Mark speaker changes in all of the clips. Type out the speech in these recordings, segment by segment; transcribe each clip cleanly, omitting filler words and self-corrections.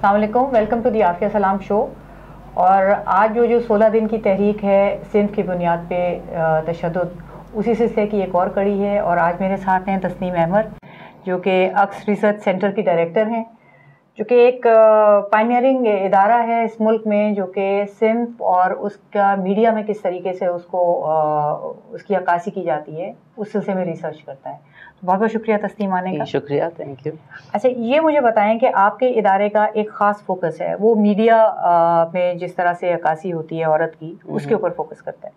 Speaker 1: अस्सलाम वालेकुम, welcome to the Aafia सलाम शो। और आज जो 16 दिन की तहरीक है सिंध की बुनियाद पे तशद्दुद, उसी सिलसिले की एक और कड़ी है। और आज मेरे साथ हैं तस्नीम अहमद, जो कि अक्स रिसर्च सेंटर की डायरेक्टर हैं, जो कि एक पायनियरिंग इदारा है इस मुल्क में, जो कि सिंध और उसका मीडिया में किस तरीके से उसको उसकी अक्कासी की जाती है उस सिलसिले में रिसर्च करता है। बहुत बहुत शुक्रिया तस्नीम आने का।
Speaker 2: शुक्रिया, थैंक यू।
Speaker 1: अच्छा, ये मुझे बताएं कि आपके इदारे का एक ख़ास फोकस है, वो मीडिया में जिस तरह से अक्कासी होती है औरत की, उसके ऊपर फोकस करता है।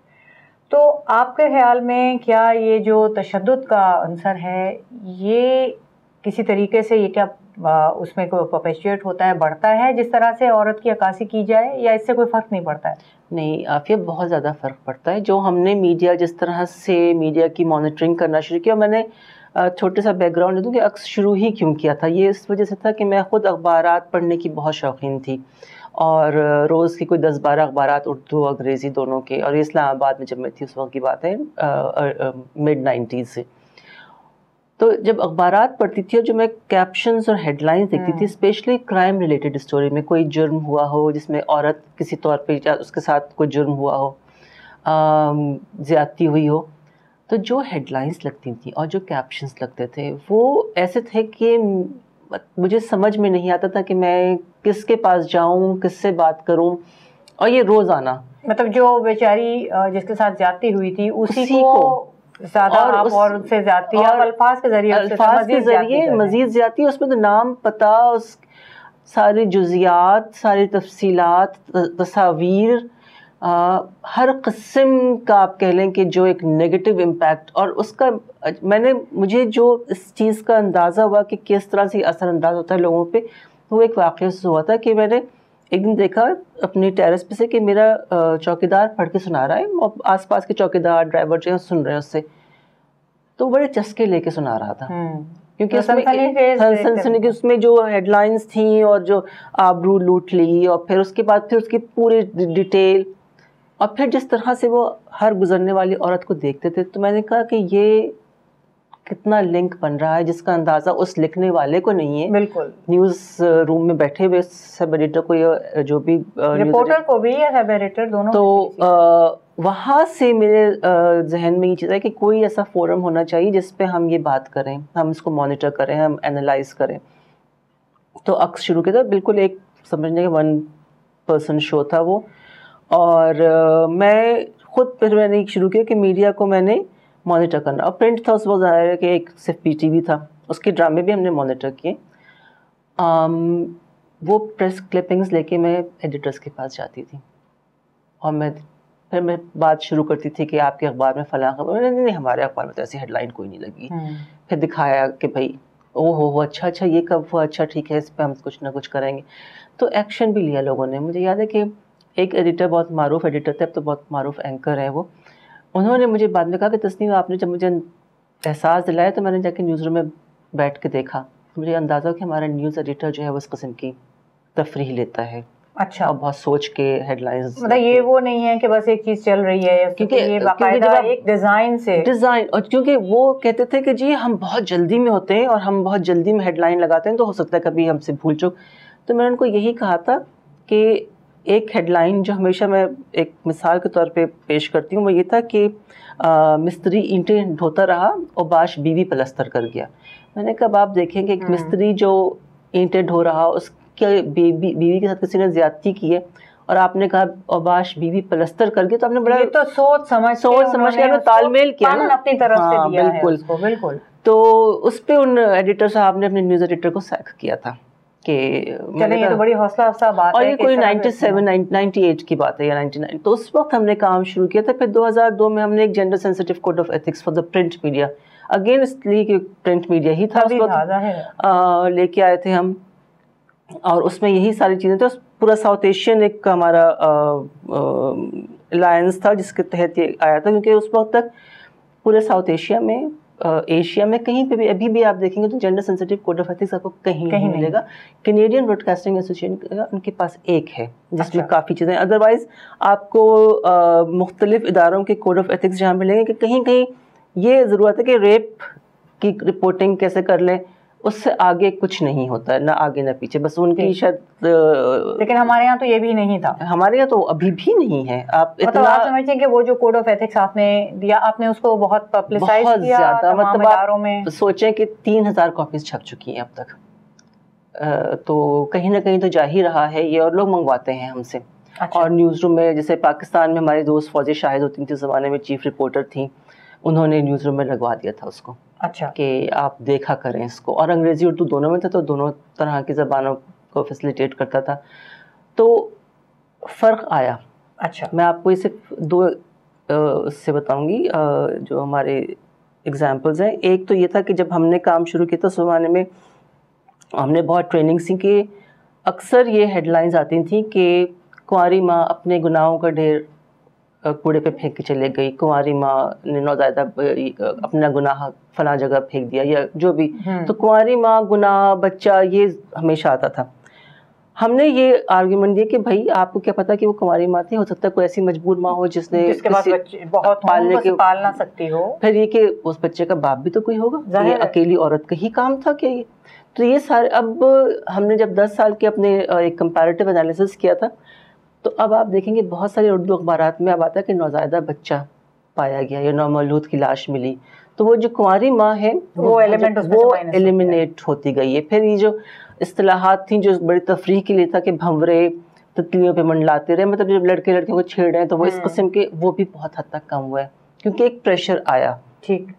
Speaker 1: तो आपके ख्याल में क्या ये जो तशद्दुद का अंसर है, ये किसी तरीके से ये क्या उसमें कोई परपेचुएट होता है, बढ़ता है जिस तरह से औरत की अक्कासी की जाए, या इससे कोई फ़र्क नहीं पड़ता है?
Speaker 2: नहीं आफिया, बहुत ज़्यादा फ़र्क पड़ता है। जो हमने मीडिया, जिस तरह से मीडिया की मॉनिटरिंग करना शुरू किया, मैंने छोटे सा बैकग्राउंड दे दूँ कि अक्स शुरू ही क्यों किया था। ये इस वजह से था कि मैं ख़ुद अखबारात पढ़ने की बहुत शौकीन थी, और रोज़ की कोई 10-12 अखबारात, उर्दू अंग्रेज़ी दोनों के। और इस्लामाबाद में जब मैं थी उस वक्त की बात है, मिड 90s से। तो जब अखबारात पढ़ती थी और जो मैं कैप्शंस और हेडलाइंस देखती थी, स्पेशली क्राइम रिलेटेड स्टोरी में, कोई जुर्म हुआ हो जिसमें औरत किसी तौर पे या उसके साथ कोई जुर्म हुआ हो, ज़्यादती हुई हो, तो जो हेडलाइंस लगती थी और जो कैप्शंस लगते थे वो ऐसे थे कि मुझे समझ में नहीं आता था कि मैं किसके पास जाऊं, किससे बात करूं। और ये रोज़ाना,
Speaker 1: मतलब जो बेचारी जिसके साथ ज़्यादती हुई थी उसी को ज़्यादा और उससे ज़्यादती, और अल्फाज के ज़रिए
Speaker 2: मज़ीद ज़्यादती। उसमें तो नाम, पता, उस सारी जुज़ियात, सारी तफसीलात, तस्वीर, हर किस्म का आप कह लें कि जो एक नेगेटिव इम्पैक्ट। और उसका मुझे जो इस चीज़ का अंदाज़ा हुआ कि किस तरह से असरअंदाज होता है लोगों पे, वो एक वाक़या से हुआ था कि मैंने एक दिन देखा अपनी टेरेस पे से कि मेरा चौकीदार पढ़ के सुना रहा है, और आसपास के चौकीदार, ड्राइवर जो है सुन रहे हैं उससे, तो बड़े चस्के लेके सुना रहा था। क्योंकि उसमें जो हेडलाइंस थी और जो आबरू लूट ली, और फिर उसके बाद फिर उसकी पूरी डिटेल, और फिर जिस तरह से वो हर गुजरने वाली औरत को देखते थे, तो मैंने कहा कि ये कितना लिंक बन रहा है जिसका अंदाज़ा उस लिखने वाले को नहीं है।
Speaker 1: बिल्कुल,
Speaker 2: न्यूज़ रूम में बैठे हुए सब एडिटर को या जो भी
Speaker 1: रिपोर्टर को भी या सब एडिटर दोनों।
Speaker 2: तो वहाँ से मेरे जहन में ये चीज़ है कि कोई ऐसा फोरम होना चाहिए जिस पे हम ये बात करें, हम इसको मॉनिटर करें, हम एनालाइज करें। तो अक्स शुरू किया था, बिल्कुल एक समझने का 1 पर्सन शो था वो। और मैं खुद फिर मैंने शुरू किया कि मीडिया को मैंने मॉनिटर करना। और प्रिंट था उस वक्त ज़ाहिर है कि एक सिर्फ पीटीवी था, उसके ड्रामे भी हमने मॉनिटर किए। वो प्रेस क्लिपिंग्स लेके मैं एडिटर्स के पास जाती थी, और फिर मैं बात शुरू करती थी कि आपके अखबार में फ़लाँ खबर, नहीं हमारे अखबार में तो ऐसी हेडलाइन कोई नहीं लगी। फिर दिखाया कि भाई ओहो अच्छा ये कब हुआ, अच्छा ठीक है, इस पर हम कुछ ना कुछ करेंगे। तो एक्शन भी लिया लोगों ने। मुझे याद है कि एक एडिटर, बहुत मारूफ एडिटर थे, अब तो बहुत मारूफ एंकर है वो, उन्होंने मुझे बाद में कहा कि तस्नीम, आपने जब मुझे एहसास दिलाया तो मैंने जाके न्यूज़ रूम में बैठ के देखा, तो मुझे अंदाज़ा हो कि हमारा न्यूज़ एडिटर जो है वो इस किस्म की तफरीह लेता है।
Speaker 1: अच्छा,
Speaker 2: और बहुत सोच के हेडलाइंस,
Speaker 1: मतलब ये वो नहीं है कि बस एक चीज़ चल रही है, क्योंकि ये बाकायदा एक डिज़ाइन।
Speaker 2: और क्योंकि वो कहते थे कि जी हम बहुत जल्दी में होते हैं और हम बहुत जल्दी में हेडलाइन लगाते हैं, तो हो सकता है कभी हमसे भूल चूक। तो मैंने उनको यही कहा था कि एक हेडलाइन जो हमेशा मैं एक मिसाल के तौर पे पेश करती हूँ, वो ये था कि मिस्त्री ईंटें ढोता रहा और बाश बीवी पलस्तर कर गया। मैंने कहा आप देखेंगे एक मिस्त्री जो ईंटें ढो रहा, उसके बीवी के साथ किसी ने ज्यादती की है, और आपने कहा औबाश बीवी पलस्तर कर गई, तो आपने बड़ा
Speaker 1: तो सोच समझ के
Speaker 2: तालमेल किया ना
Speaker 1: अपनी तरफ से दिया है
Speaker 2: उसको।
Speaker 1: बिल्कुल।
Speaker 2: तो उस पे उन एडिटर साहब ने, अपने न्यूज़ एडिटर को सैक किया था कि
Speaker 1: ये तो बड़ी हौसला अफजा बात है।
Speaker 2: और ये कोई 98 की बात है या 99। तो उस वक्त हमने काम शुरू किया था। फिर 2002 में हमने एक gender sensitive code of ethics for the print media, again इसलिए कि प्रिंट मीडिया ही था उस वक्त, लेके आए थे हम, और उसमें यही सारी चीज़ें थी। पूरा साउथ एशियन एक हमारा अलायंस था जिसके तहत ये आया था, क्योंकि उस वक्त तक पूरे साउथ एशिया में, एशिया में कहीं पे भी अभी भी आप देखेंगे तो gender sensitive code of ethics आपको कहीं नहीं मिलेगा। कैनेडियन ब्रॉडकास्टिंग एसोसिएशन उनके पास एक है जिसमें काफ़ी चीज़ें, अदरवाइज आपको मुख्तलिफ इदारों के कोड ऑफ एथिक्स जहाँ मिलेंगे कि कहीं कहीं ये ज़रूरत है कि रेप की रिपोर्टिंग कैसे कर लें, उससे आगे कुछ नहीं होता है, ना आगे ना पीछे, बस उनकी शायद।
Speaker 1: लेकिन हमारे यहाँ तो ये भी नहीं था।
Speaker 2: हमारे यहाँ तो अभी भी नहीं है। आप
Speaker 1: मतलब आप समझते हैं कि वो जो कोड ऑफ एथिक्स आपने दिया, आपने उसको बहुत पब्लिसाइज
Speaker 2: बहुत
Speaker 1: किया
Speaker 2: ज्यादा,
Speaker 1: तमाम
Speaker 2: मतलब
Speaker 1: इदारों में।
Speaker 2: आप सोचें कि 3000 कॉपीज छप चुकी हैं अब तक। तो कहीं ना कहीं तो जा ही रहा है ये, और लोग मंगवाते हैं हमसे।
Speaker 1: अच्छा।
Speaker 2: और न्यूज़ रूम में, जैसे पाकिस्तान में हमारी दोस्त फौजी शाहिद होती थी ज़माने में, चीफ रिपोर्टर थी, उन्होंने न्यूज़ रूम में लगवा दिया था उसको।
Speaker 1: अच्छा।
Speaker 2: कि आप देखा करें इसको, और अंग्रेज़ी उर्दू दोनों में था, तो दोनों तरह की ज़बानों को फैसिलिटेट करता था, तो फ़र्क आया।
Speaker 1: अच्छा।
Speaker 2: मैं आपको इसे 2 से बताऊंगी जो हमारे एग्जाम्पल्स हैं। एक तो ये था कि जब हमने काम शुरू किया था उस ज़माने में हमने बहुत ट्रेनिंग सीखी। अक्सर ये हेडलाइंस आती थी कि कुंवारी माँ अपने गुनाहों का ढेर कूड़े पे फेंक के चले गई, कुंवारी माँ ने नौज़ायदा अपना गुनाह फला जगह फेंक दिया, या जो भी। तो कुंवारी माँ, गुनाह, बच्चा, ये हमेशा आता था। हमने ये आर्ग्यूमेंट दिया कि भाई आपको क्या पता कि वो कुंवारी माँ थी, हो सकता है कोई ऐसी मजबूर माँ हो जिसके पास बच्चे बहुत
Speaker 1: पाल ना सकती हो,
Speaker 2: फिर ये कि उस बच्चे का बाप भी तो कोई होगा, ये अकेली औरत का ही काम था क्या ये? तो ये सारे, अब हमने जब 10 साल के अपने एक कंपैरेटिव एनालिसिस किया था, तो अब आप देखेंगे बहुत सारे उर्दू अखबारात में अब आता है कि नौज़ायदा बच्चा पाया गया या नौमौलूद की लाश मिली, तो वो जो कुंवारी माँ है वो एलिमिनेट होती गई है। फिर ये जो इस्तिलाहात थी जो बड़ी तफरीह के लिए था कि भंवरे तितलियों पे मंडलाते रहे, मतलब जब लड़के लड़कियों को छेड़ रहे हैं, तो वो इस किस्म के, वो भी बहुत हद तक कम हुआ है, क्योंकि एक प्रेशर आया।
Speaker 1: ठीक।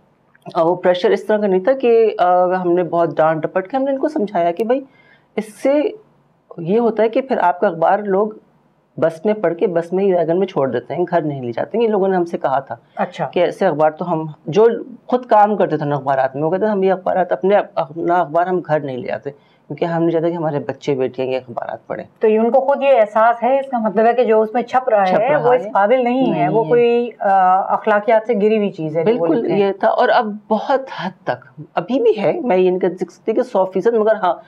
Speaker 2: और वो प्रेशर इस तरह का नहीं था कि हमने बहुत डांट डपट के हमने इनको समझाया कि भाई इससे ये होता है कि फिर आपका अखबार लोग बस में पढ़ के बस में ही वैगन में छोड़ देते हैं, घर नहीं ले जाते हैं। ये लोगों ने हमसे कहा था।
Speaker 1: अच्छा।
Speaker 2: कि ऐसे अखबार तो हम जो खुद काम करते थे ना अखबारात में, वो कहते हम ये अखबारात अपना अखबार हम घर नहीं ले आते, क्योंकि हम नहीं चाहते कि हमारे बच्चे बेटियां ये अखबारात पढ़ें।
Speaker 1: तो ये उनको खुद ये एहसास है, इसका मतलब है कि जो उसमें छप रहा है वो इस काबिल नहीं है, वो कोई अखलाकियात से गिरी हुई चीज़ है।
Speaker 2: बिल्कुल ये था, और अब बहुत हद तक अभी भी है, मैं ये नहीं कह सकती कि 100%, मगर हाँ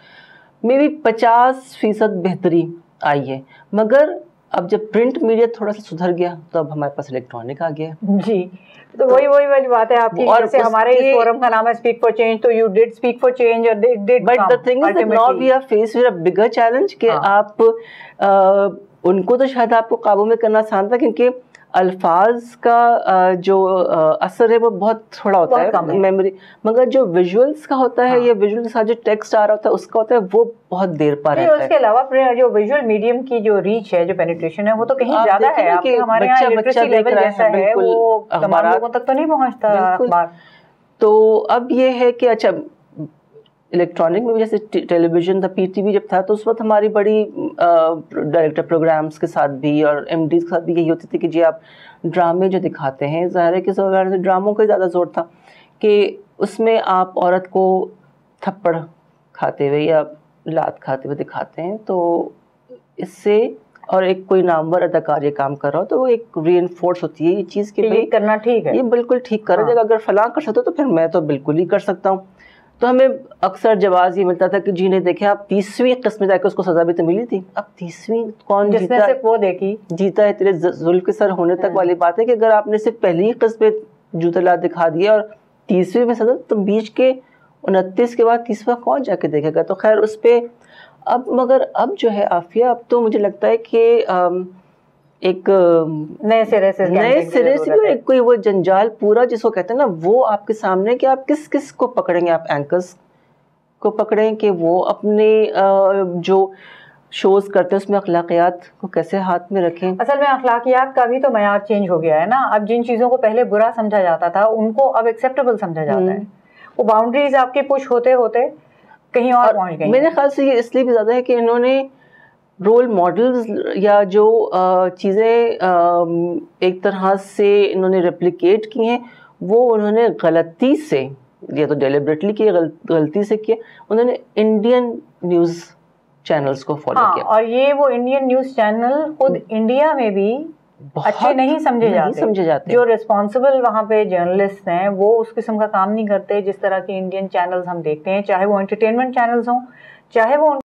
Speaker 2: मे बी 50% बेहतरी आई है। मगर अब जब प्रिंट मीडिया थोड़ा सा सुधर गया तो अब हमारे पास इलेक्ट्रॉनिक आ गया
Speaker 1: जी। तो वही वाली बात है आपकी, और जैसे हमारे इस फोरम का नाम है स्पीक फॉर चेंज, तो you did speak for change और they did,
Speaker 2: but the thing is that now we are faced with a bigger challenge कि आप उनको तो शायद आपको काबू में करना आसान था, क्योंकि अल्फाज का जो असर है वो बहुत थोड़ा होता है मेमोरी, मगर जो विजुअल्स का होता है या विजुअल के साथ जो टेक्स्ट आ रहा होता है उसका होता है वो बहुत देर पर रहता है।
Speaker 1: उसके अलावा जो विजुअल मीडियम की जो रीच है, जो पेनिट्रेशन है, वो तो कहीं ज्यादा है। आपके हमारे यहाँ लिटरेसी लेवल जैसा है वो तमाम लोगों तक तो नहीं पहुँचता अखबार।
Speaker 2: तो अब ये है कि अच्छा इलेक्ट्रॉनिक में भी जैसे टेलीविज़न था, पीटीवी जब था, तो उस वक्त हमारी बड़ी डायरेक्टर प्रोग्राम्स के साथ भी और एमडीज के साथ भी यही होती थी कि जी आप ड्रामे जो दिखाते हैं, ज़ाहिर है कि से ड्रामों का ज़्यादा जोर था कि उसमें आप औरत को थप्पड़ खाते हुए या लात खाते हुए दिखाते हैं, तो इससे और एक कोई नामवर अदाकार ये काम कर रहा हो तो वो एक रीइंफोर्स होती है ये चीज़ कि भाई
Speaker 1: करना ठीक है,
Speaker 2: ये बिल्कुल ठीक कर रहा है। अगर फलां कर सकते हो तो फिर मैं तो बिल्कुल ही कर सकता हूँ। तो हमें अक्सर जवाब ये मिलता था कि जी ने देखे आप 30वीं किस्म जाकर उसको सजा भी तो मिली थी, अब 30वीं कौन
Speaker 1: जिसने
Speaker 2: जीता,
Speaker 1: सिर्फ वो देखी
Speaker 2: जीता है तेरे जुल्फ के सर होने तक वाली बात है कि अगर आपने सिर्फ पहली किस्म पे जूते लात दिखा दिया और 30वीं में सजा, तो बीच के 29 के बाद 30वां कौन जाके देखेगा। तो खैर उस पर अब मगर अब जो है आफिया, अब तो मुझे लगता है कि एक
Speaker 1: नए सिरे से
Speaker 2: कोई वो जंजाल पूरा जिसको कहते हैं ना वो आपके सामने कि आप किस किस को पकड़ेंगे। आप एंकर्स को पकड़ें कि वो अपने जो शोज करते हैं उसमें अखलाकियात को कैसे हाथ में रखें।
Speaker 1: असल में अखलाकियात का भी तो मयार चेंज हो गया है ना। अब जिन चीज़ों को पहले बुरा समझा जाता था उनको अब एक्सेप्टेबल समझा जाता है। वो बाउंड्रीज आपकी पुश होते होते कहीं और पहुंच गई।
Speaker 2: मेरे ख्याल से ये इसलिए भी ज़्यादा है कि इन्होंने रोल मॉडल्स या जो चीज़ें एक तरह से इन्होंने रेप्लिकेट की हैं वो उन्होंने गलती से, या तो डेलिबरेटली की गलती से किया, उन्होंने इंडियन न्यूज़ चैनल्स को फॉलो किया।
Speaker 1: और ये वो इंडियन न्यूज़ चैनल खुद इंडिया में भी अच्छे नहीं समझे जाते। जो रिस्पॉन्सिबल वहाँ पे जर्नलिस्ट हैं वो उस किस्म का काम नहीं करते जिस तरह के इंडियन चैनल्स हम देखते हैं, चाहे वो एंटरटेनमेंट चैनल्स हों, चाहे वो